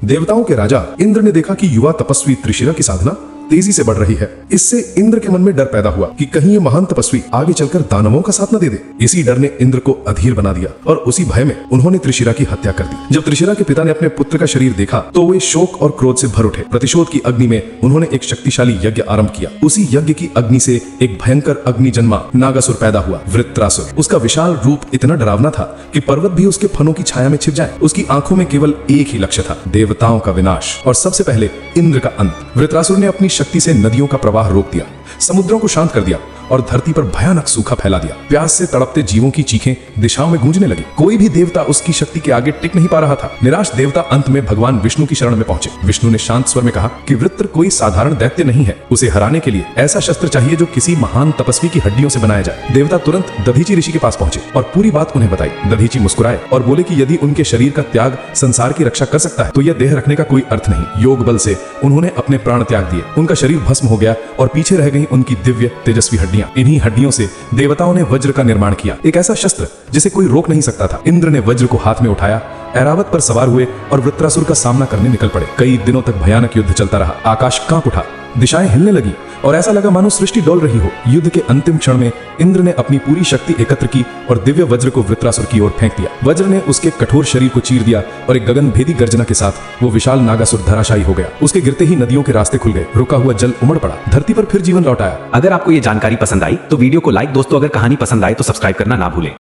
देवताओं के राजा इंद्र ने देखा कि युवा तपस्वी त्रिशिरा की साधना तेजी से बढ़ रही है। इससे इंद्र के मन में डर पैदा हुआ कि कहीं ये महान तपस्वी आगे चलकर दानवों का साथ न दे दे। इसी डर ने इंद्र को अधीर बना दिया और उसी भय में उन्होंने त्रिशिरा की हत्या कर दी। जब त्रिशिरा के पिता ने अपने पुत्र का शरीर देखा तो वे शोक और क्रोध से भर उठे। प्रतिशोध की अग्नि में उन्होंने एक शक्तिशाली यज्ञ आरंभ किया। उसी यज्ञ की अग्नि से एक भयंकर अग्नि जन्मा नागासुर पैदा हुआ, वृत्रासुर। उसका विशाल रूप इतना डरावना था कि पर्वत भी उसके फनों की छाया में छिप जाए। उसकी आंखों में केवल एक ही लक्ष्य था, देवताओं का विनाश और सबसे पहले इंद्र का अंत। वृत्रासुर ने अपनी शक्ति से नदियों का प्रवाह रोक दिया, समुद्रों को शांत कर दिया और धरती पर भयानक सूखा फैला दिया। प्यास से तड़पते जीवों की चीखें दिशाओं में गूंजने लगी। कोई भी देवता उसकी शक्ति के आगे टिक नहीं पा रहा था। निराश देवता अंत में भगवान विष्णु की शरण में पहुंचे। विष्णु ने शांत स्वर में कहा कि वृत्र कोई साधारण दैत्य नहीं है। उसे हराने के लिए ऐसा शस्त्र चाहिए जो किसी महान तपस्वी की हड्डियों से बनाया जाए। देवता तुरंत दधीचि ऋषि के पास पहुंचे और पूरी बात उन्हें बताई। दधीचि मुस्कुराए और बोले कि यदि उनके शरीर का त्याग संसार की रक्षा कर सकता है तो यह देह रखने का कोई अर्थ नहीं। योग बल से उन्होंने अपने प्राण त्याग दिए। उनका शरीर भस्म हो गया और पीछे रह गई उनकी दिव्य तेजस्वी हड्डियां। इन्हीं हड्डियों से देवताओं ने वज्र का निर्माण किया, एक ऐसा शस्त्र जिसे कोई रोक नहीं सकता था। इंद्र ने वज्र को हाथ में उठाया, ऐरावत पर सवार हुए और वृत्रासुर का सामना करने निकल पड़े। कई दिनों तक भयानक युद्ध चलता रहा। आकाश कांप उठा, दिशाएं हिलने लगी और ऐसा लगा मानो सृष्टि डोल रही हो। युद्ध के अंतिम क्षण में इंद्र ने अपनी पूरी शक्ति एकत्र की और दिव्य वज्र को वृत्रासुर की ओर फेंक दिया। वज्र ने उसके कठोर शरीर को चीर दिया और एक गगनभेदी गर्जना के साथ वो विशाल नागासुर धराशायी हो गया। उसके गिरते ही नदियों के रास्ते खुल गए, रुका हुआ जल उमड़ पड़ा, धरती पर फिर जीवन लौट आया। अगर आपको ये जानकारी पसंद आई तो वीडियो को लाइक, दोस्तों अगर कहानी पसंद आए तो सब्सक्राइब करना ना भूलें।